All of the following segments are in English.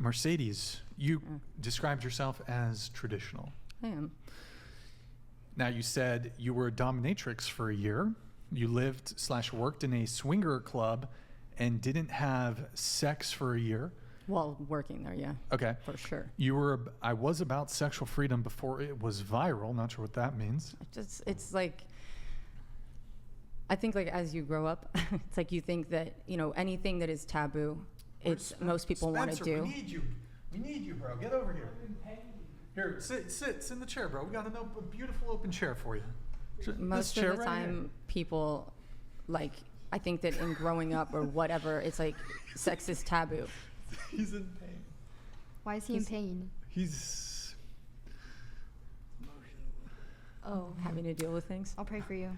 Mercedes, you described yourself as traditional. I am. Now, you said you were a dominatrix for a year. You lived/worked in a swinger club and didn't have sex for a year. Well, working there, yeah. Okay. For sure. I was about sexual freedom before it was viral. Not sure what that means. It's like, I think like as you grow up, it's like you think that, anything that is taboo, most people want to do. We need you, bro. Get over here. Here, sit in the chair, bro. We got a beautiful open chair for you. Most of the time, people, like, I think that in growing up or whatever, it's like sex is taboo. He's in pain. Why is he in pain? He's having to deal with things. I'll pray for you.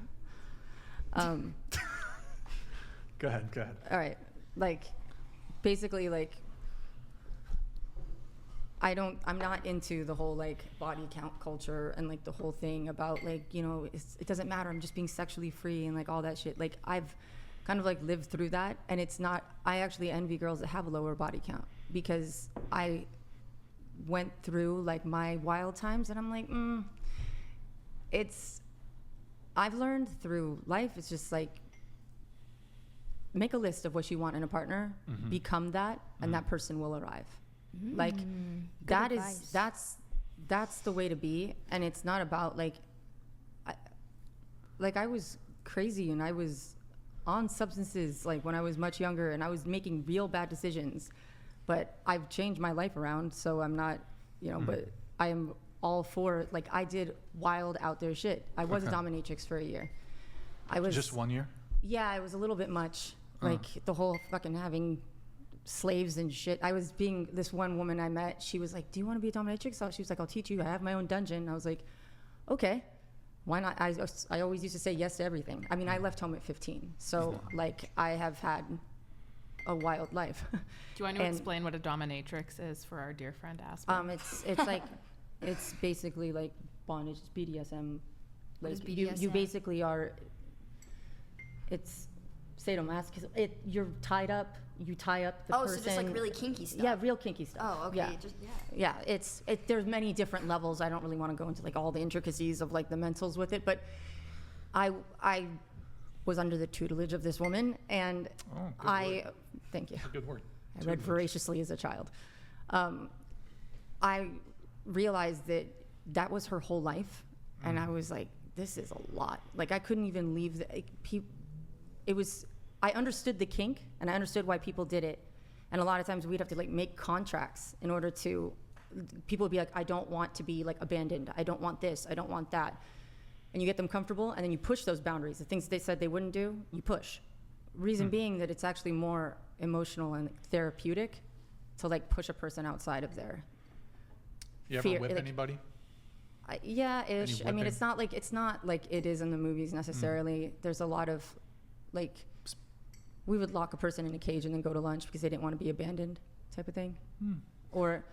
Go ahead. All right. Like, basically, like, I'm not into the whole like body count culture and like the whole thing about like, it doesn't matter. I'm just being sexually free and like all that shit. Like I've kind of like lived through that, and I actually envy girls that have a lower body count, because I went through like my wild times, and I'm like, I've learned through life, it's just like, make a list of what you want in a partner, become that, and that person will arrive. Like that's the way to be. And it's not about like, I was crazy and I was on substances like when I was much younger, and I was making real bad decisions, but I've changed my life around. So I'm not, but I am all for, like, I did wild out there shit. I was a dominatrix for a year. I was just 1 year. Yeah, it was a little bit much. Like the whole fucking having slaves and shit. This one woman I met, she was like, do you want to be a dominatrix? So she was like, I'll teach you. I have my own dungeon. I was like, okay, why not? I always used to say yes to everything. I mean, I left home at 15. So like I have had a wild life. Do you want to explain what a dominatrix is for our dear friend Aspen? It's like, it's basically like bondage. It's BDSM. Like what is BDSM? You basically are, it's sadomasochism. You're tied up. You tie up the person. So just like really kinky stuff. Yeah, real kinky stuff. Oh, okay. Yeah. There's many different levels. I don't really want to go into like all the intricacies of like the mentals with it, but I was under the tutelage of this woman, and thank you. That's a good word. I read voraciously as a child. I realized that was her whole life, and I was like, this is a lot. Like I couldn't even leave I understood the kink, and I understood why people did it. And a lot of times we'd have to like make contracts in order to, people would be like, I don't want to be like abandoned. I don't want this. I don't want that. And you get them comfortable, and then you push those boundaries. The things they said they wouldn't do, you push. Reason being that it's actually more emotional and therapeutic to like push a person outside of their You ever whip anybody? Yeah-ish. I mean, it's not like it is in the movies necessarily. There's a lot of like, we would lock a person in a cage and then go to lunch because they didn't want to be abandoned type of thing. Or,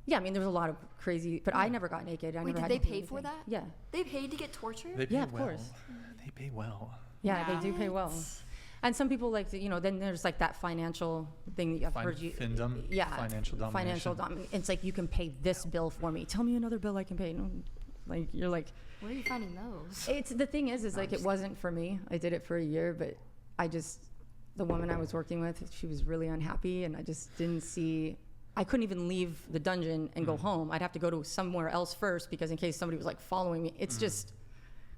yeah, I mean, there's a lot of crazy, but I never got naked. Wait, did they pay for that? Yeah. They paid to get tortured? They pay of course. They pay well. Yeah, they do pay well. And some people like to, then there's like that financial thing that I've heard you. Findom? Yeah. Financial domination. It's like, you can pay this bill for me. Tell me another bill I can pay. No, like, you're like. Where are you finding those? The thing is like, it wasn't for me. I did it for a year, but the woman I was working with, she was really unhappy, and I just didn't see, I couldn't even leave the dungeon and go home. I'd have to go to somewhere else first, because in case somebody was like following me. It's just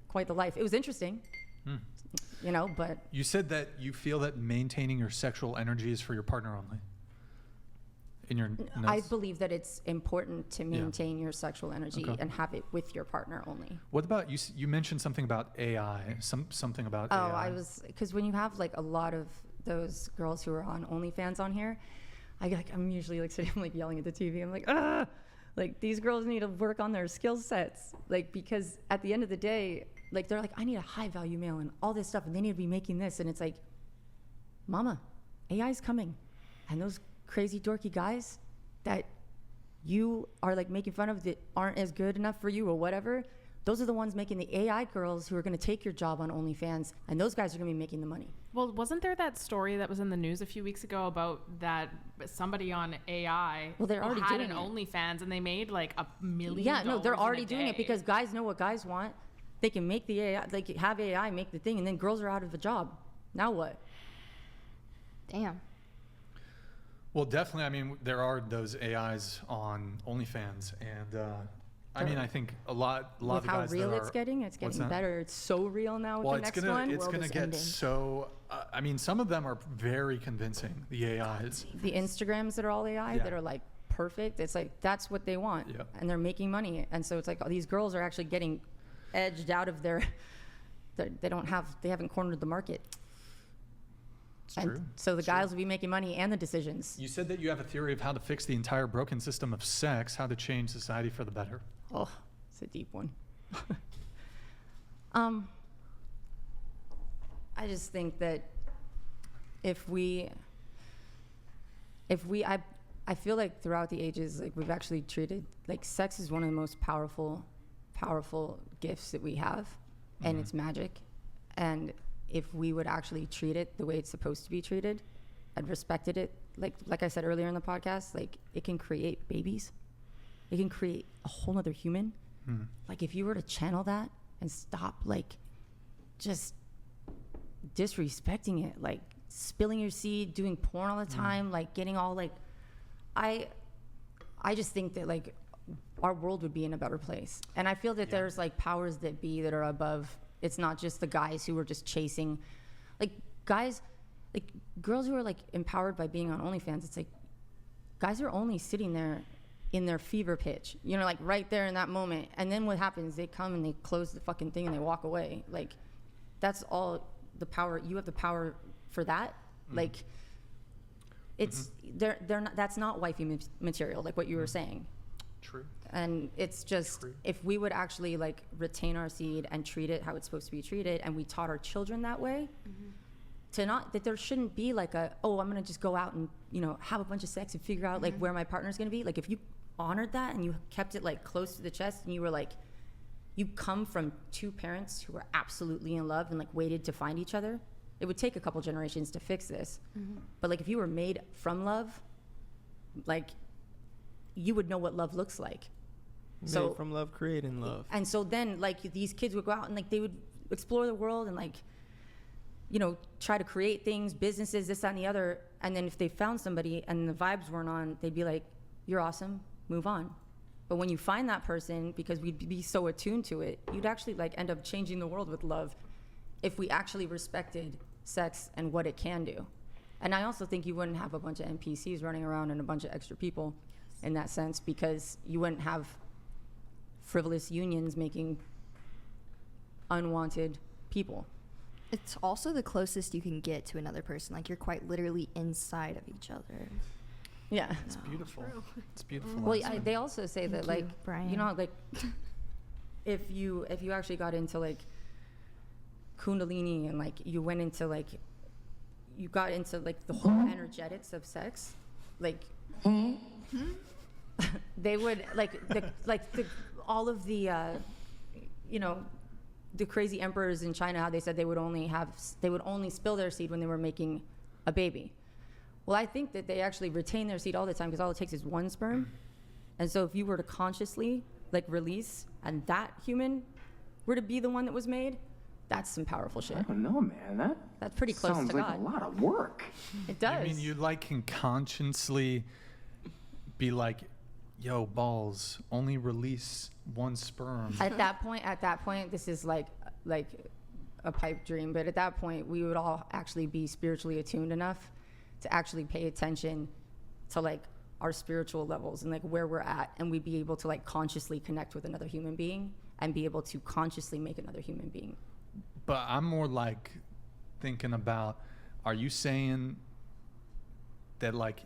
quite the life. It was interesting, but. You said that you feel that maintaining your sexual energy is for your partner only. In your notes? I believe that it's important to maintain your sexual energy and have it with your partner only. What about, you mentioned something about AI, something about AI. Because when you have like a lot of those girls who are on OnlyFans on here, I'm usually like sitting like yelling at the TV. I'm like, like these girls need to work on their skill sets. Like, because at the end of the day, like they're like, I need a high value male and all this stuff, and they need to be making this. And it's like, mama, AI's coming. And those crazy dorky guys that you are like making fun of that aren't as good enough for you or whatever, those are the ones making the AI girls who are going to take your job on OnlyFans, and those guys are going to be making the money. Well, wasn't there that story that was in the news a few weeks ago about that somebody on AI Well, they're already had doing an it. OnlyFans and they made like $1 million? Yeah, no, they're in a already doing it day. because guys know what guys want. They can make the AI, they can have AI make the thing, and then girls are out of a job. Now what? Damn. Well, definitely. I mean, there are those AIs on OnlyFans, and I mean, I think a lot With of how guys real that it's are, getting What's better. that? It's so real now with Well, the it's next gonna one. it's World gonna is get ending. so. I mean, some of them are very convincing. The AIs. The Instagrams that are all AI Yeah. that are like perfect. It's like that's what they want, Yeah. and they're making money. And so it's like these girls are actually getting edged out of their. They haven't cornered the market. It's And true. so the It's true. guys will be making money and the decisions. You said that you have a theory of how to fix the entire broken system of sex, how to change society for the better. Oh, it's a deep one. I just think that I feel like throughout the ages, like we've actually treated, like sex is one of the most powerful gifts that we have, and it's magic. And if we would actually treat it the way it's supposed to be treated and respected it, like I said earlier in the podcast, like it can create babies. It can create a whole other human. Like if you were to channel that and stop like just disrespecting it, like spilling your seed, doing porn all the time, like getting all like, I just think that like our world would be in a better place. And I feel that there's like powers that be that are above. It's not just the guys who are just chasing, like guys, like girls who are like empowered by being on OnlyFans. It's like guys are only sitting there in their fever pitch, you know, like right there in that moment. And then what happens? They come and they close the fucking thing and they walk away. Like that's all the power. You have the power for that. Like it's they're not. That's not wifey material, like what you were saying. True. And it's just True. if we would actually like retain our seed and treat it how it's supposed to be treated, and we taught our children that way, to not that there shouldn't be like I'm gonna just go out and have a bunch of sex and figure out like where my partner's gonna be. Like if you honored that and you kept it like close to the chest, and you were like, you come from two parents who were absolutely in love and like waited to find each other. It would take a couple generations to fix this, but like if you were made from love, like you would know what love looks like. Made from love, creating love. And so then like these kids would go out and like they would explore the world and like try to create things, businesses, this, that, and the other. And then if they found somebody and the vibes weren't on, they'd be like, you're awesome, move on. But when you find that person, because we'd be so attuned to it, you'd actually like end up changing the world with love if we actually respected sex and what it can do. And I also think you wouldn't have a bunch of NPCs running around and a bunch of extra people in that sense, because you wouldn't have frivolous unions making unwanted people. It's also the closest you can get to another person. Like you're quite literally inside of each other. Yeah. It's beautiful. It's beautiful. Well, honestly. they also say that Thank you, like Brian. like if you actually got into like Kundalini and like you went into like you got into like the whole energetics of sex, like they would all of the the crazy emperors in China, how they said they would only spill their seed when they were making a baby. Well, I think that they actually retain their seed all the time, because all it takes is one sperm. And so if you were to consciously like release and that human were to be the one that was made, that's some powerful shit. I don't know, man. That's pretty close sounds to like God. a lot of work. It does. I mean, you like can consciously be like, yo, balls, only release one sperm. At that point, this is like a pipe dream. But at that point, we would all actually be spiritually attuned enough to actually pay attention to like our spiritual levels and like where we're at, and we'd be able to like consciously connect with another human being and be able to consciously make another human being. But I'm more like thinking about, are you saying that like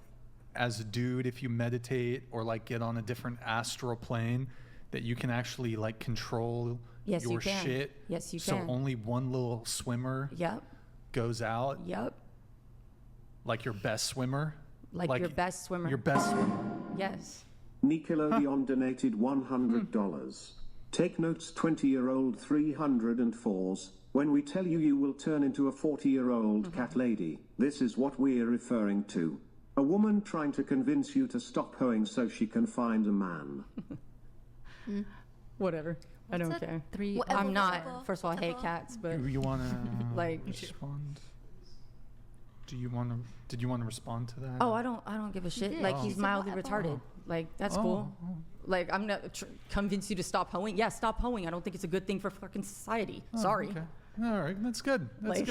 as a dude, if you meditate or like get on a different astral plane, that you can actually like control Yes, your you can. shit? Yes, you so can. only one little swimmer Yep. goes out? Yep. Like your best swimmer? Like your best swimmer. Your best swimmer. Yes. Nickelodeon donated $100. Take notes 20-year-old 304s. When we tell you you will turn into a 40-year-old cat lady, this is what we're referring to. A woman trying to convince you to stop hoeing so she can find a man. Whatever. I don't care. I'm not. First of all, I hate cats, but You want to like- respond? Did you want to respond to that? oh, I don't give a shit. did. Like Oh. he's said mildly whatever. retarded. Like that's Oh, cool. oh. Like I'm not convince you to stop hoeing. Yeah, stop hoeing. I don't think it's a good thing for fucking society. Oh, Sorry. Okay. All right, that's good. That's Like-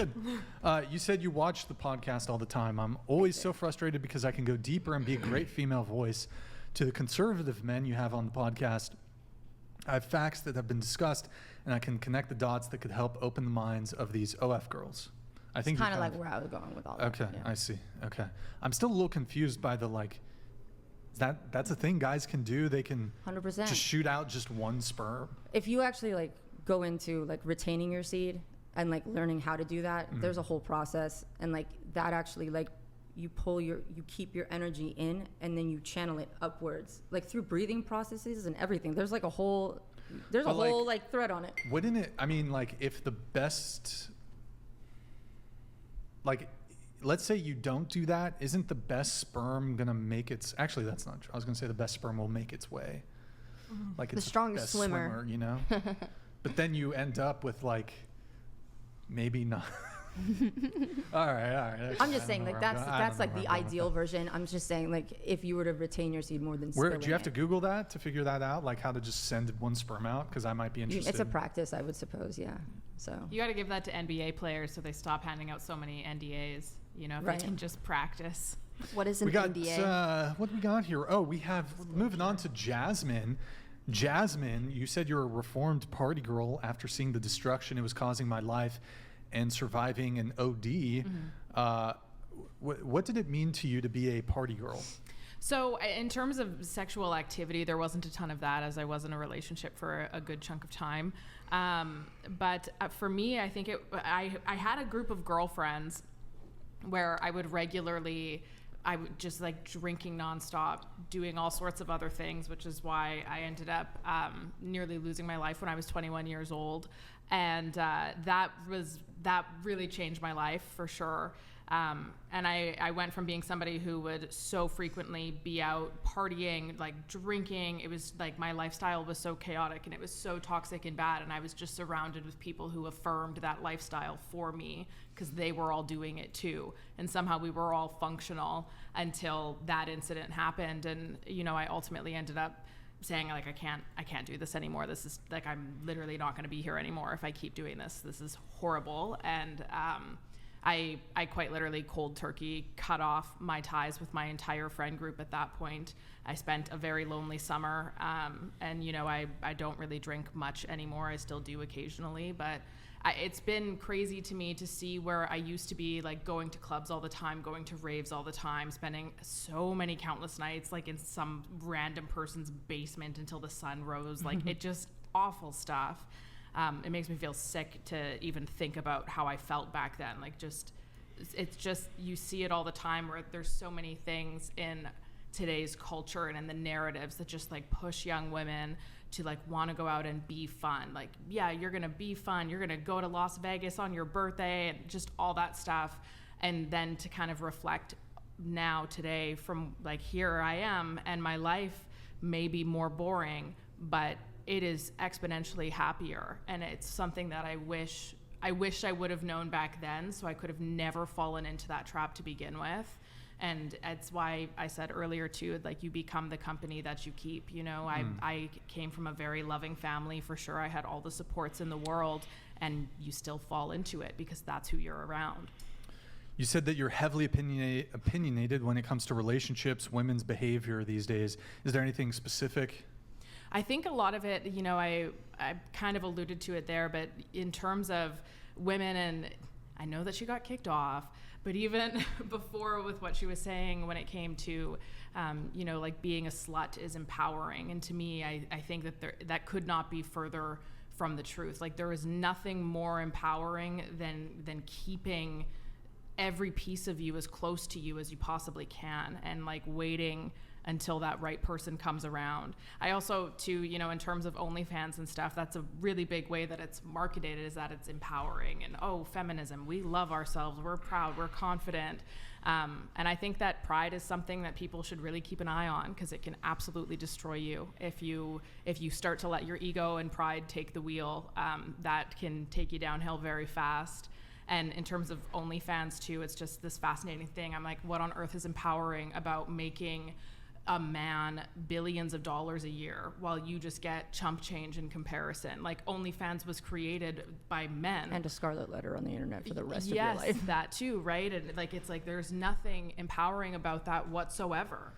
good. You said you watch the podcast all the time. I'm always so frustrated because I can go deeper and be a great female voice to the conservative men you have on the podcast. I have facts that have been discussed, and I can connect the dots that could help open the minds of these OF girls. I think Kind you of like where I was going with all that. Okay, yeah. I see. Okay, I'm still a little confused by the like. That's a thing guys can do. They can 100%. just shoot out just one sperm. If you actually like go into like retaining your seed and like learning how to do that, there's a whole process, and like that actually like you keep your energy in and then you channel it upwards, like through breathing processes and everything. There's like a whole But, like, like thread on it. Wouldn't it? I mean, like if the best, like, let's say you don't do that, isn't the best sperm gonna make its? Actually, that's not true. I was gonna say the best sperm will make its way. Like it's strongest best swimmer. you know. But then you end up with like, maybe not. all right. I'm just saying like that's like the ideal version. I'm just saying like if you were to retain your seed more than Where spilling do you have to it. Google that to figure that out? Like how to just send one sperm out? Because I might be interested. It's a practice, I would suppose. Yeah. So You got to give that to NBA players so they stop handing out so many NDAs. You know, if Right. they can just practice. What is an We got NDA? what do we got here? Oh, we have moving on to Jasmine. Jasmine, you said you're a reformed party girl after seeing the destruction it was causing my life and surviving an OD. What did it mean to you to be a party girl? So in terms of sexual activity, there wasn't a ton of that as I was in a relationship for a good chunk of time. But for me, I think I had a group of girlfriends where I would just like drinking nonstop, doing all sorts of other things, which is why I ended up nearly losing my life when I was 21 years old. And that really changed my life for sure. And I went from being somebody who would so frequently be out partying, like drinking. It was like my lifestyle was so chaotic and it was so toxic and bad. And I was just surrounded with people who affirmed that lifestyle for me because they were all doing it too. And somehow we were all functional until that incident happened. And, you know, I ultimately ended up saying like, I can't do this anymore. This is like, I'm literally not going to be here anymore if I keep doing this. This is horrible. And, I quite literally cold turkey cut off my ties with my entire friend group at that point. I spent a very lonely summer, and you know I don't really drink much anymore. I still do occasionally, but it's been crazy to me to see where I used to be like going to clubs all the time, going to raves all the time, spending so many countless nights like in some random person's basement until the sun rose. Like it just awful stuff. It makes me feel sick to even think about how I felt back then. Like it's just, you see it all the time where there's so many things in today's culture and in the narratives that just like push young women to like want to go out and be fun. Like, yeah, you're going to be fun. You're going to go to Las Vegas on your birthday and just all that stuff. And then to kind of reflect now today from like, here I am and my life may be more boring, but it is exponentially happier. And it's something that I wish I would have known back then, so I could have never fallen into that trap to begin with. And it's why I said earlier too, like you become the company that you keep. You know, I came from a very loving family for sure. I had all the supports in the world, and you still fall into it because that's who you're around. You said that you're heavily opinionated when it comes to relationships, women's behavior these days. Is there anything specific? I think a lot of it, you know, I kind of alluded to it there, but in terms of women, and I know that she got kicked off, but even before with what she was saying when it came to, you know, like being a slut is empowering. And to me, I think that that could not be further from the truth. Like there is nothing more empowering than keeping every piece of you as close to you as you possibly can, and like waiting until that right person comes around. I also, too, you know, in terms of OnlyFans and stuff, that's a really big way that it's marketed, is that it's empowering and, oh, feminism, we love ourselves, we're proud, we're confident. And I think that pride is something that people should really keep an eye on, because it can absolutely destroy you if you start to let your ego and pride take the wheel. That can take you downhill very fast. And in terms of OnlyFans too, it's just this fascinating thing. I'm like, what on earth is empowering about making a man billions of dollars a year while you just get chump change in comparison? Like, OnlyFans was created by men. And a scarlet letter on the internet for the rest of your life. Yes, that too, right? And like, it's like there's nothing empowering about that whatsoever.